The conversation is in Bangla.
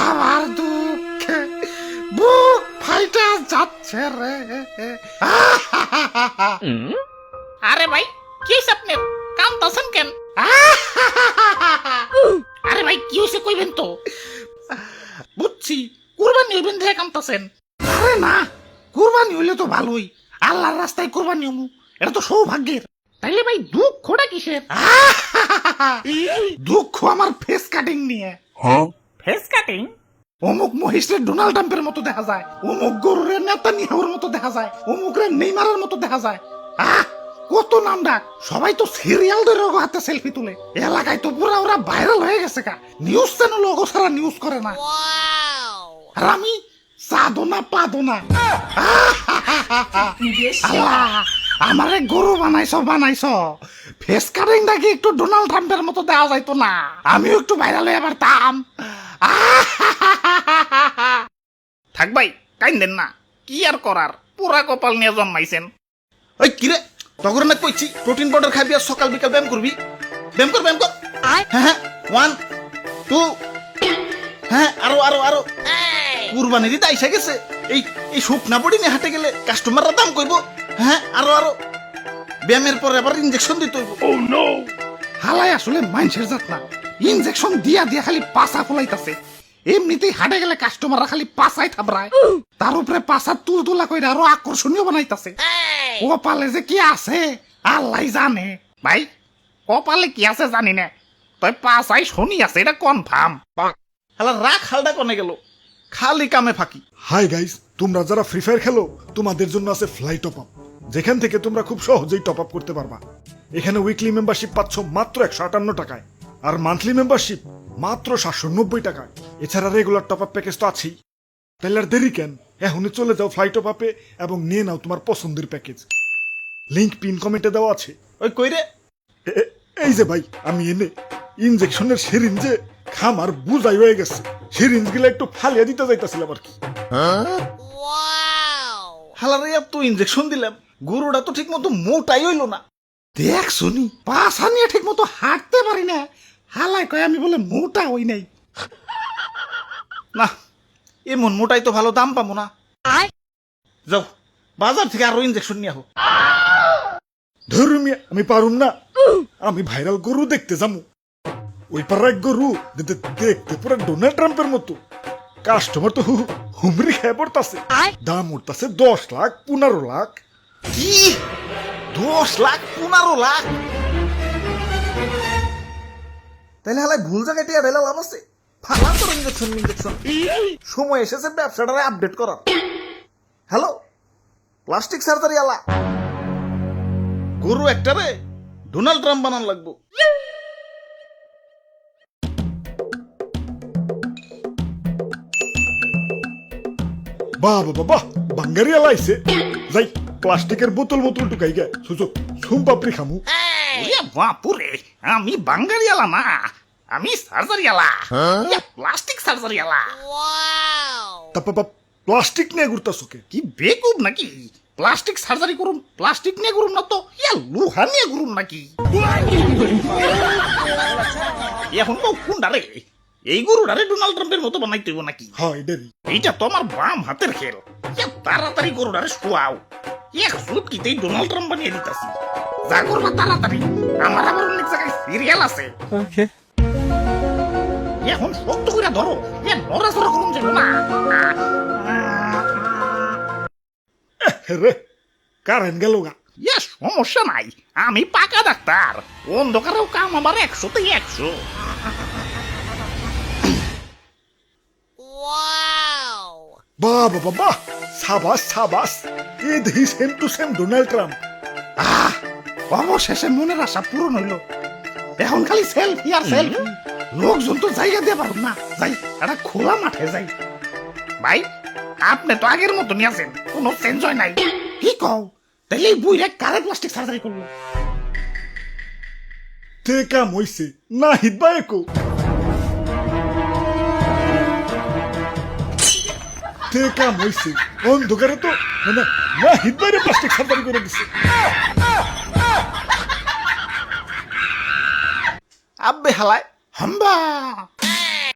আমার দুঃখে বুক ফাইটা যাচ্ছে রে। আরে ভাই কি আপনার কাঁদতেছেন কেন? আরে ভাই কি হয়েছে কইবেন তো। বুঝছি কুরবানি হইবেন দেখে কাঁদতেছেন। আরে না, কুরবানি হইলে তো ভালোই, আল্লাহর রাস্তায় কুরবানি হমু, এটা তো সৌভাগ্যের। তাইলে ভাই দুঃখটা কিসের? দুঃখ আমার ফেস কাটিং নিয়ে। Face cutting? অমুক মহিষের ডোনাল্ড ট্রাম্পের মতো দেখা যায়, অমুক গরুরের নেতানিয়াহুর মতো দেখা যায়, অমুকের নেইমারের মতো দেখা যায়। কত নাম ডাক, সবাই তো সিরিয়াল ধরে হাতে সেলফি তুলে। এলাকায় তো পুরা ওরা ভাইরাল হয়ে গেছে কা, নিউজ চ্যানেল ওগো ছাড়া নিউজ করে না। আর আমি চাঁদো না পাদো না। আল্লাহ, আমারে গরু বানাইছ, ফেস কাটিং নাকি একটু ডোনাল্ড ট্রাম্পের মতো দেওয়া যাইতো না, আমিও একটু ভাইরাল হয়ে পারতাম। থাক ভাই কাইন্দেন না, কি আর করার, পুরা কপাল নিয়ে জন্মাইছেন। ওই কিরে তগর না কইছি প্রোটিন পাউডার খাবি আর সকাল বিকাল ব্যায়াম করবি। ব্যায়াম কর হ্যাঁ 1 2 হ্যাঁ আরো কুরবানির ঈদ আইসা গেছে। এই শুকনা বডি নিয়ে হাঁটে গেলে কাস্টমাররা দাম কইব। হ্যাঁ আরো ব্যায়ামের পরে আবার ইনজেকশন দিতে হইব। ও নো, হালাই আসলে মানুষের জাত না, ইনজেকশন দিয়া খালি পাছা ফুলাইতাছে। এমনিতেই হাটে গেলে কাস্টমাররা খালি পাছাই থাবড়ায়, তার উপরে পাছা তুলতুলা কইরা আরো আকর্ষণীয় বানাইতাছে। কপালে যে কি আছে আল্লাহ জানে। ভাই কপালে কি আছে জানি না, তই পাছাই শনি আছে এটা কনফার্ম। হালা রাখ হালটা কনে গেল, খালি কামে ফাঁকি। হাই গাইস, তোমরা যারা ফ্রি ফায়ার খেলো তোমাদের জন্য আছে ফ্লাই টপ আপ, যেখান থেকে তোমরা খুব সহজেই টপ আপ করতে পারবা। এখানে উইকলি মেম্বারশিপ পাচ্ছ মাত্র 158 টাকায়, আর মান্থলি মেম্বারশিপ মাত্র 790 টাকায়। এছাড়া রেগুলার টপ আপ প্যাকেজ তো আছেই। তাহলে আর দেরি কেন, এখনই চলে যাও ফ্লাই টপ আপে এবং নিয়ে নাও তোমার পছন্দের প্যাকেজ। লিংক পিন কমেন্টে দেওয়া আছে। ওই কইরে এই যে ভাই, আমি এনে ইনজেকশনের সিরিঞ্জে খামার বুঝাই হয়ে গেছে, সিরিঞ্জ গুলো একটু ফালিয়ে দিতে যাইতাছিলাম আর কি। হালারে এত ইনজেকশন দিলাম, গরুটা তো ঠিক মতো মোটাই হইলো না। দেখ শুনি, পাছা নিয়ে ঠিক মতো হাঁটতে পারি না, হালাই কয় আমি বলে মোটা হই নাই। না এমন মোটাই তো ভালো দাম পাবো না। যাও বাজার থেকে আরো ইনজেকশন নিয়ে আহো। ধরুমিয়া আমি পারুম না, আমি ভাইরাল গরু দেখতে যাবো। ওই পাড়ার এক গরু দেখতে পুরো ডোনাল্ড ট্রাম্পের মতো, কাস্টমার তো হুমরি খেয়ে পড়তাছে। দাম উঠতাছে 10 লাখ 15 লাখ। কি 10 লাখ 15 লাখ? তাহলে হালাই ভুল জায়গায় টিয়া ঢেলা লাভ আছে। ফালা তোর ইনজেকশন সময় এসেছে ব্যবসাটারে আপডেট করার। হ্যালো প্লাস্টিক সার্জারি আলা, গরু একটারে ডোনাল্ড ট্রাম্প বানান লাগবো। বাহ বাঙ্গারি আলাইছে। যাই প্লাস্টিকের বোতল টুকাই গে সুযোগ সুম পাপড়ি খামু। ওরে বাপুরে, আমি বাঙ্গারিয়ালা না, আমি সার্জারিয়ালা, প্লাস্টিক সার্জারিয়ালা। তারপর প্লাস্টিক নিয়ে ঘুরতাছো কে? কি বেকুব নাকি? প্লাস্টিক সার্জারি করুন, প্লাস্টিক নিয়ে করুন না তো লোহা নিয়ে করুন নাকি? এখন তো কোনটারে, এই গরুটারে ডোনাল্ড ট্রাম্পের মতো বানাইতে হইব নাকি? হয় দেরি। এইটা তো আমার বাম হাতের খেল। তাড়াতাড়ি গরুটারে শোয়াও, এক সুটকিতেই ডোনাল্ড ট্রাম্প বানিয়ে দিতেছি। যা করবা তাড়াতাড়ি, আমার আবার অনেক জায়গায় সিরিয়াল আছে। এখন শক্ত করে ধরো, নড়াচড়া করুন যেন না। রে কারেন্ট গেল গা। সমস্যা নাই, আমি পাকা ডাক্তার, অন্ধকারেও কাম আমার 100তে 100। বাহ সাবাস এই দেখি same to same Donald Trump. অবশেষে মনের আশা পূরণ হইল, এখন খালি সেলফি আর সেলফি। লোকজন তো জায়গা দিয়ে পারব না, যাই একটা খোলা মাঠে যাই। ভাই আপনি তো আগের মতো নিয়ে আছেন, কোনো চেঞ্জ হয় নাই। কি কও, তাইলে এই বুইরা কারে প্লাস্টিক সার্জারি করলো? তে কাম হইছে না হিদবা একো। তে কাম হইছে, অন্ধকারে তো মানে না হিদবারে প্লাস্টিক সার্জারি করে দিছে। আব্বে হালায় হাম্বা